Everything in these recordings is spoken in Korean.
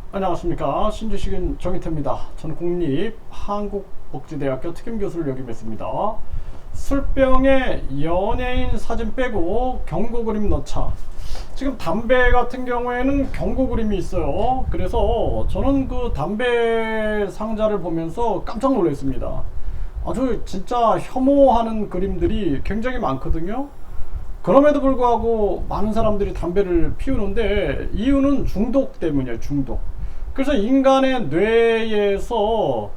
안녕하십니까. 신주식인 정희태입니다. 저는 국립한국복지대학교 특임교수를 역임했습니다 술병에 연예인 사진 빼고 경고 그림 넣자. 지금 담배 같은 경우에는 경고 그림이 있어요. 그래서 저는 그 담배 상자를 보면서 깜짝 놀랐습니다. 아주 진짜 혐오하는 그림들이 굉장히 많거든요. 그럼에도 불구하고 많은 사람들이 담배를 피우는데 이유는 중독 때문이에요. 중독. 그래서 인간의 뇌에서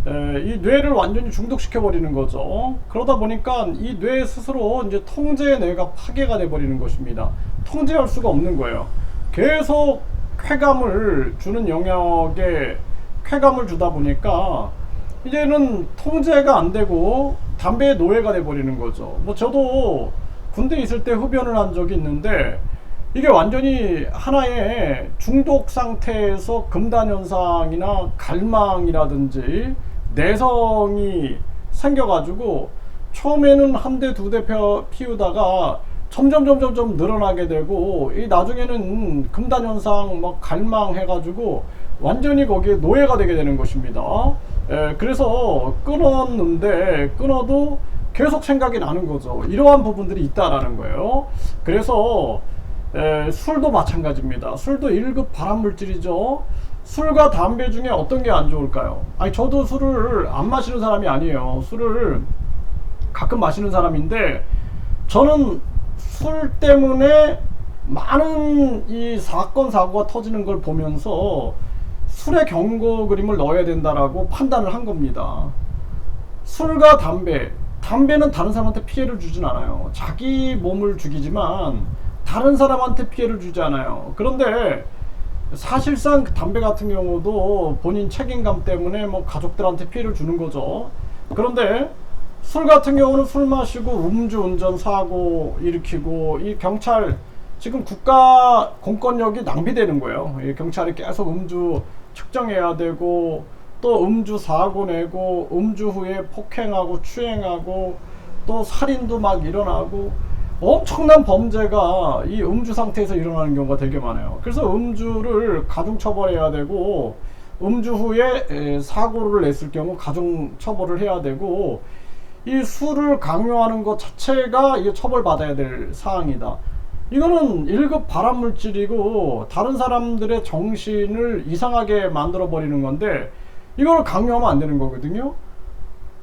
이 뇌를 완전히 중독시켜 버리는 거죠. 그러다 보니까 이 뇌 스스로 이제 통제 뇌가 파괴가 돼 버리는 것입니다. 통제할 수가 없는 거예요. 계속 쾌감을 주는 영역에 쾌감을 주다 보니까 이제는 통제가 안 되고 담배의 노예가 돼 버리는 거죠. 뭐 저도 군대 있을 때 흡연을 한 적이 있는데 이게 완전히 하나의 중독 상태에서 금단 현상이나 갈망이라든지 내성이 생겨가지고 처음에는 한 대 두 대 피우다가 점점 늘어나게 되고 이 나중에는 금단 현상 막 갈망해가지고 완전히 거기에 노예가 되게 되는 것입니다. 그래서 끊었는데 끊어도 계속 생각이 나는 거죠. 이러한 부분들이 있다라는 거예요. 그래서 술도 마찬가지입니다. 술도 1급 발암물질이죠. 술과 담배 중에 어떤 게 안 좋을까요? 아니 저도 술을 안 마시는 사람이 아니에요. 술을 가끔 마시는 사람인데 저는 술 때문에 많은 이 사건 사고가 터지는 걸 보면서 술에 경고 그림을 넣어야 된다라고 판단을 한 겁니다. 술과 담배는 다른 사람한테 피해를 주진 않아요. 자기 몸을 죽이지만 다른 사람한테 피해를 주지 않아요. 그런데 사실상 담배 같은 경우도 본인 책임감 때문에 뭐 가족들한테 피해를 주는 거죠. 그런데 술 같은 경우는 술 마시고 음주운전 사고 일으키고 이 경찰 지금 국가 공권력이 낭비되는 거예요. 이 경찰이 계속 음주 측정해야 되고 또 음주 사고 내고 음주 후에 폭행하고 추행하고 또 살인도 막 일어나고 엄청난 범죄가 이 음주 상태에서 일어나는 경우가 되게 많아요. 그래서 음주를 가중처벌해야 되고 음주 후에 사고를 냈을 경우 가중처벌을 해야 되고 이 술을 강요하는 것 자체가 이게 처벌받아야 될 사항이다. 이거는 1급 발암물질이고 다른 사람들의 정신을 이상하게 만들어 버리는 건데 이걸 강요하면 안 되는 거거든요.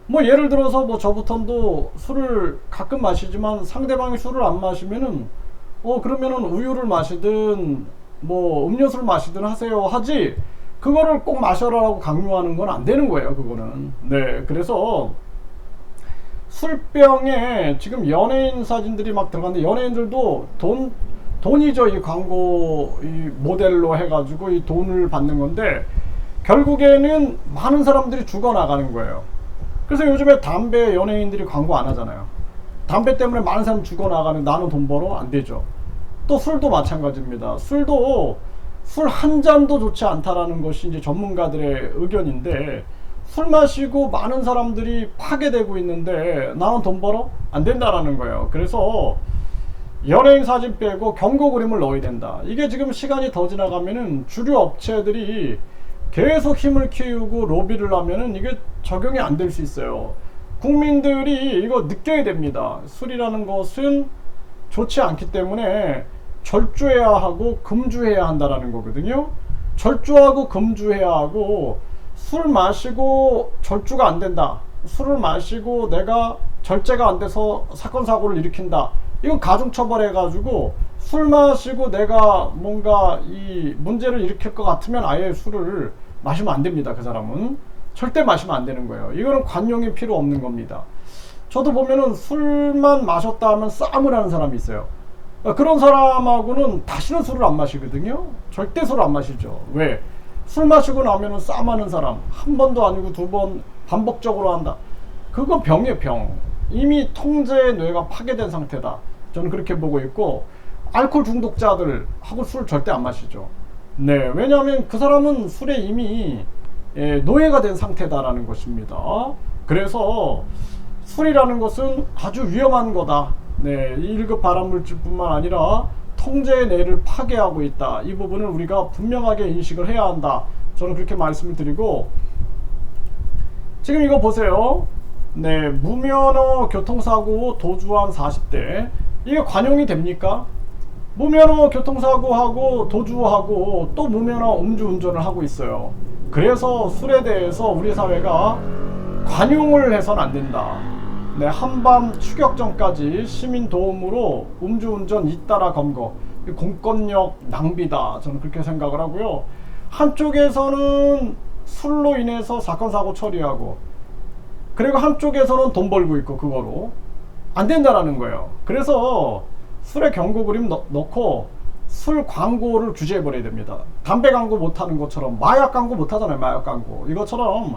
뭐 예를 들어서 뭐 저부터도 술을 가끔 마시지만 상대방이 술을 안 마시면은 그러면은 우유를 마시든 뭐 음료수를 마시든 하세요 하지 그거를 꼭 마셔라라고 강요하는 건 안 되는 거예요. 그거는. 네, 그래서 술병에 지금 연예인 사진들이 막 들어갔는데 연예인들도 돈이죠. 이 광고 이 모델로 해가지고 이 돈을 받는 건데 결국에는 많은 사람들이 죽어나가는 거예요. 그래서 요즘에 담배 연예인들이 광고 안 하잖아요. 담배 때문에 많은 사람 죽어나가는 나는 돈 벌어? 안 되죠. 또 술도 마찬가지입니다. 술도 술 한 잔도 좋지 않다라는 것이 이제 전문가들의 의견인데 술 마시고 많은 사람들이 파괴되고 있는데 나는 돈 벌어? 안 된다라는 거예요. 그래서 연예인 사진 빼고 경고 그림을 넣어야 된다. 이게 지금 시간이 더 지나가면은 주류 업체들이 계속 힘을 키우고 로비를 하면은 이게 적용이 안 될 수 있어요. 국민들이 이거 느껴야 됩니다. 술이라는 것은 좋지 않기 때문에 절주해야 하고 금주해야 한다라는 거거든요. 절주하고 금주해야 하고 술 마시고 절주가 안 된다. 술을 마시고 내가 절제가 안 돼서 사건 사고를 일으킨다. 이건 가중처벌해 가지고 술 마시고 내가 뭔가 이 문제를 일으킬 것 같으면 아예 술을 마시면 안 됩니다. 그 사람은 절대 마시면 안 되는 거예요. 이거는 관용이 필요 없는 겁니다. 저도 보면은 술만 마셨다 하면 싸움을 하는 사람이 있어요. 그런 사람하고는 다시는 술을 안 마시거든요. 절대 술을 안 마시죠. 왜? 술 마시고 나면은 싸움하는 사람 한 번도 아니고 두 번 반복적으로 한다. 그건 병이에요. 병. 이미 통제 뇌가 파괴된 상태다. 저는 그렇게 보고 있고 알코올 중독자들하고 술 절대 안 마시죠. 네, 왜냐하면 그 사람은 술에 이미 노예가 된 상태다라는 것입니다. 그래서 술이라는 것은 아주 위험한 거다. 네, 1급 발암물질뿐만 아니라 더 통제의 내를 파괴하고 있다. 이 부분을 우리가 분명하게 인식을 해야 한다. 저는 그렇게 말씀을 드리고, 지금 이거 보세요. 네, 무면허 교통사고 도주한 40대. 이게 관용이 됩니까? 무면허 교통사고하고 도주하고 또 무면허 음주운전을 하고 있어요. 그래서 술에 대해서 우리 사회가 관용을 해서는 안 된다. 네, 한밤 추격전까지 시민 도움으로 음주운전 잇따라 검거, 공권력 낭비다. 저는 그렇게 생각을 하고요. 한쪽에서는 술로 인해서 사건 사고 처리하고, 그리고 한쪽에서는 돈 벌고 있고, 그거로 안 된다라는 거예요. 그래서 술에 경고 그림 넣고 술 광고를 규제해 버려야 됩니다. 담배 광고 못 하는 것처럼, 마약 광고 못 하잖아요. 마약 광고 이것처럼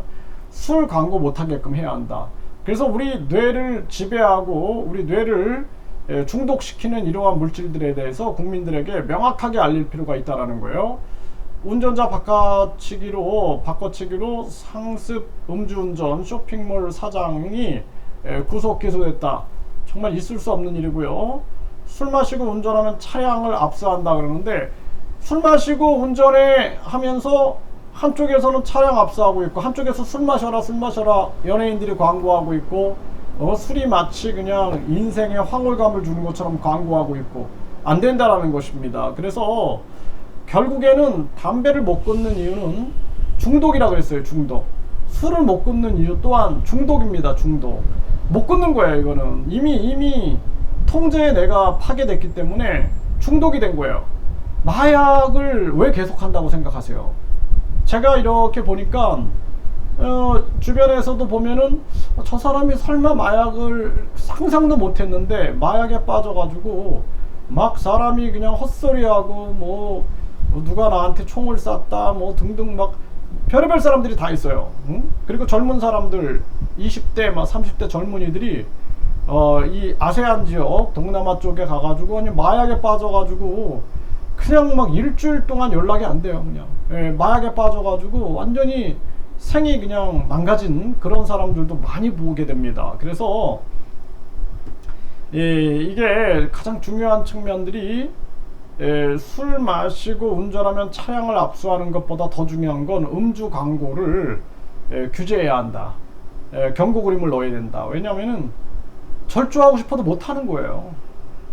술 광고 못 하게끔 해야 한다. 그래서 우리 뇌를 지배하고 우리 뇌를 중독시키는 이러한 물질들에 대해서 국민들에게 명확하게 알릴 필요가 있다라는 거예요. 운전자 바꿔치기로 상습 음주운전 쇼핑몰 사장이 구속 기소됐다. 정말 있을 수 없는 일이고요. 술 마시고 운전하면 차량을 압수한다 그러는데, 술 마시고 운전해 하면서 한쪽에서는 차량 압수하고 있고, 한쪽에서 술 마셔라 연예인들이 광고하고 있고, 술이 마치 그냥 인생에 황홀감을 주는 것처럼 광고하고 있고, 안 된다라는 것입니다. 그래서 결국에는 담배를 못 끊는 이유는 중독이라고 했어요. 중독. 술을 못 끊는 이유 또한 중독입니다. 중독. 못 끊는 거예요. 이거는 이미 통제에 내가 파괴됐기 때문에 중독이 된 거예요. 마약을 왜 계속한다고 생각하세요? 제가 이렇게 보니까 주변에서도 보면은 저 사람이 설마 마약을 상상도 못했는데 마약에 빠져가지고 막 사람이 그냥 헛소리하고 뭐 누가 나한테 총을 쐈다 뭐 등등 막 별의별 사람들이 다 있어요. 응? 그리고 젊은 사람들 20대 막 30대 젊은이들이 이 아세안 지역 동남아 쪽에 가가지고 그냥 마약에 빠져가지고 그냥 막 일주일 동안 연락이 안 돼요. 그냥 마약에 빠져가지고 완전히 생이 그냥 망가진 그런 사람들도 많이 보게 됩니다. 그래서 이게 가장 중요한 측면들이, 술 마시고 운전하면 차량을 압수하는 것보다 더 중요한 건 음주 광고를 규제해야 한다. 경고 그림을 넣어야 된다. 왜냐하면은 절주하고 싶어도 못 하는 거예요.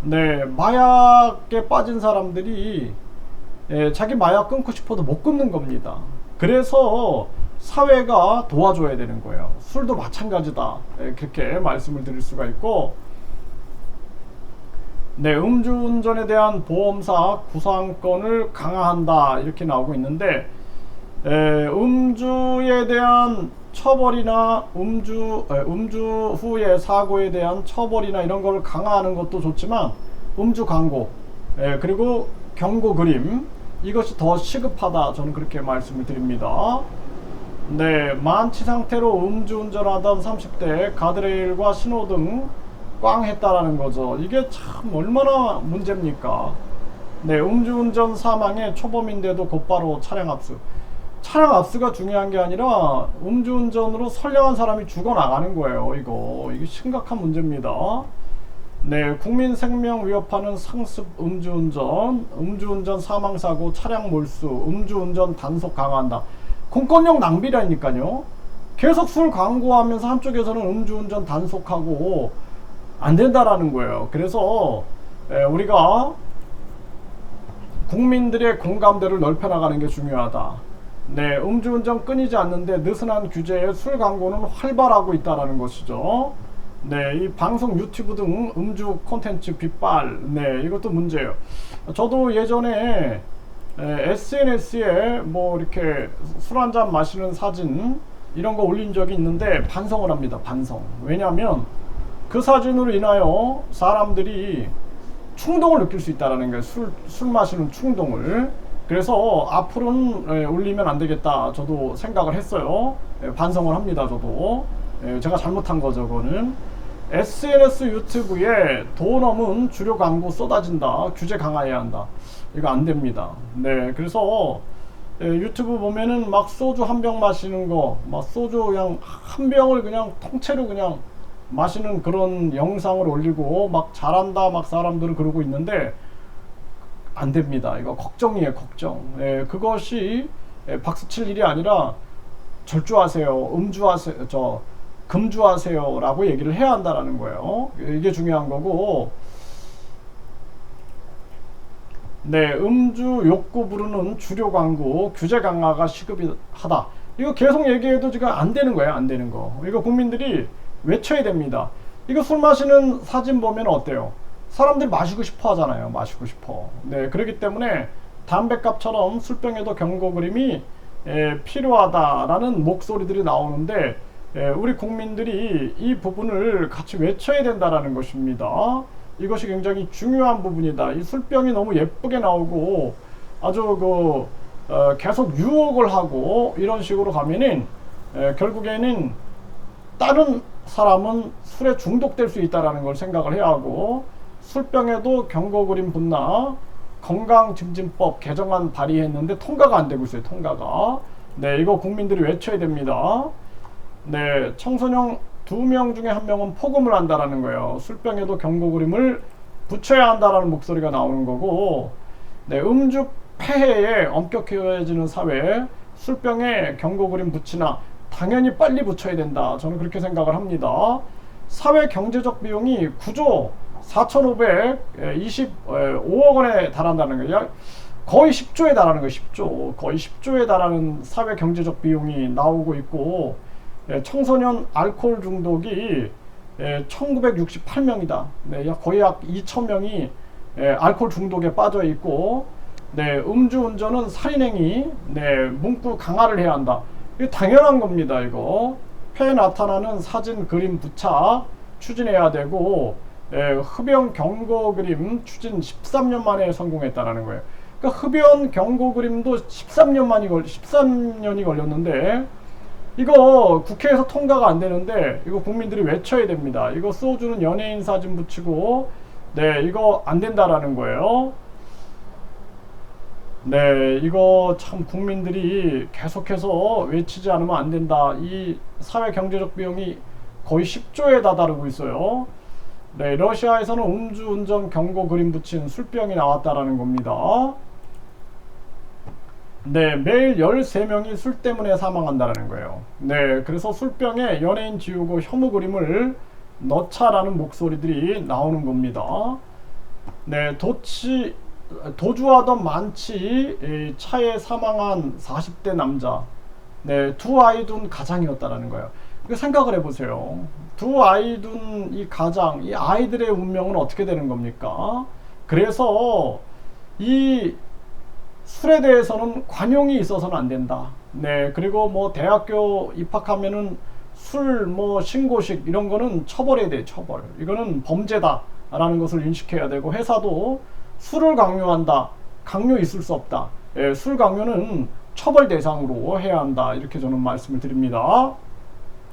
네, 마약에 빠진 사람들이 자기 마약 끊고 싶어도 못 끊는 겁니다. 그래서 사회가 도와줘야 되는 거예요. 술도 마찬가지다. 그렇게 말씀을 드릴 수가 있고, 네, 음주운전에 대한 보험사 구상권을 강화한다 이렇게 나오고 있는데, 음주에 대한 처벌이나 음주 후의 사고에 대한 처벌이나 이런 걸 강화하는 것도 좋지만 음주 광고 그리고 경고 그림, 이것이 더 시급하다. 저는 그렇게 말씀을 드립니다. 네, 만취 상태로 음주운전하던 30대 가드레일과 신호등 꽝 했다라는 거죠. 이게 참 얼마나 문제입니까? 네, 음주운전 사망의 초범인데도 곧바로 차량 압수. 차량 압수가 중요한 게 아니라 음주운전으로 선량한 사람이 죽어나가는 거예요. 이게 심각한 문제입니다. 네, 국민 생명 위협하는 상습 음주운전 사망사고 차량 몰수, 음주운전 단속 강화한다. 공권력 낭비라니까요. 계속 술 광고하면서 한쪽에서는 음주운전 단속하고 안 된다라는 거예요. 그래서 우리가 국민들의 공감대를 넓혀나가는 게 중요하다. 네, 음주운전 끊이지 않는데 느슨한 규제에 술 광고는 활발하고 있다라는 것이죠. 네, 이 방송 유튜브 등 음주 콘텐츠 빗발, 네, 이것도 문제예요. 저도 예전에 SNS에 뭐 이렇게 술 한잔 마시는 사진 이런 거 올린 적이 있는데 반성을 합니다. 반성. 왜냐하면 그 사진으로 인하여 사람들이 충동을 느낄 수 있다는 거예요. 술 마시는 충동을. 그래서 앞으로는 올리면 안 되겠다. 저도 생각을 했어요. 반성을 합니다. 저도. 제가 잘못한 거죠. 그거는. SNS 유튜브에 돈 없는 주요 광고 쏟아진다. 규제 강화해야 한다. 이거 안 됩니다. 네, 그래서 유튜브 보면은 막 소주 한 병 마시는 거, 막 소주 그냥 한 병을 그냥 통째로 그냥 마시는 그런 영상을 올리고 막 잘한다 막 사람들은 그러고 있는데, 안 됩니다. 이거 걱정이에요, 걱정. 예, 그것이 박수 칠 일이 아니라 절주하세요, 음주하세요, 금주하세요라고 얘기를 해야 한다라는 거예요. 이게 중요한 거고. 네, 음주 욕구 부르는 주류 광고 규제 강화가 시급하다. 이거 계속 얘기해도 지금 안 되는 거예요, 안 되는 거. 이거 국민들이 외쳐야 됩니다. 이거 술 마시는 사진 보면 어때요? 사람들이 마시고 싶어 하잖아요, 마시고 싶어. 네, 그렇기 때문에 담배값처럼 술병에도 경고 그림이 필요하다라는 목소리들이 나오는데, 우리 국민들이 이 부분을 같이 외쳐야 된다라는 것입니다. 이것이 굉장히 중요한 부분이다. 이 술병이 너무 예쁘게 나오고 아주 계속 유혹을 하고 이런 식으로 가면은 결국에는 다른 사람은 술에 중독될 수 있다라는 걸 생각을 해야 하고, 술병에도 경고 그림 분나 건강증진법 개정안 발의했는데 통과가 안 되고 있어요, 통과가. 네, 이거 국민들이 외쳐야 됩니다. 네, 청소년 2명 중에 1명은 폭음을 한다라는 거예요. 술병에도 경고 그림을 붙여야 한다라는 목소리가 나오는 거고, 네, 음주 폐해에 엄격해지는 사회, 술병에 경고 그림 붙이나 당연히 빨리 붙여야 된다. 저는 그렇게 생각을 합니다. 사회 경제적 비용이 9조 4,525억 원에 달한다는 거예요. 거의 10조에 달하는 거예요. 10조. 거의 10조에 달하는 사회 경제적 비용이 나오고 있고, 청소년 알코올 중독이 1968명이다. 네, 거의 약 2,000명이 알코올 중독에 빠져 있고, 네, 음주운전은 살인행위, 네, 문구 강화를 해야 한다. 이거 당연한 겁니다. 이거 폐에 나타나는 사진 그림 부착 추진해야 되고, 흡연 경고 그림 추진 13년 만에 성공했다라는 거예요. 그러니까 흡연 경고 그림도 13년이 걸렸는데, 이거 국회에서 통과가 안 되는데 이거 국민들이 외쳐야 됩니다. 이거 소주는 연예인 사진 붙이고, 네, 이거 안 된다라는 거예요. 네, 이거 참 국민들이 계속해서 외치지 않으면 안 된다. 이 사회 경제적 비용이 거의 10조에 다다르고 있어요. 네, 러시아에서는 음주운전 경고 그림 붙인 술병이 나왔다라는 겁니다. 네, 매일 13명이 술 때문에 사망한다는 거예요. 네, 그래서 술병에 연예인 지우고 혐오 그림을 넣자라는 목소리들이 나오는 겁니다. 네, 도주하던 만치 차에 사망한 40대 남자. 네, 2아이 둔 가장이었다라는 거예요. 이거 생각을 해보세요. 2아이 둔 이 가장, 이 아이들의 운명은 어떻게 되는 겁니까? 그래서 이 술에 대해서는 관용이 있어서는 안 된다. 네, 그리고 뭐 대학교 입학하면은 술 신고식 이런 거는 처벌해야 돼, 처벌. 이거는 범죄다라는 것을 인식해야 되고, 회사도 술을 강요한다, 강요 있을 수 없다. 술 강요는 처벌 대상으로 해야 한다. 이렇게 저는 말씀을 드립니다.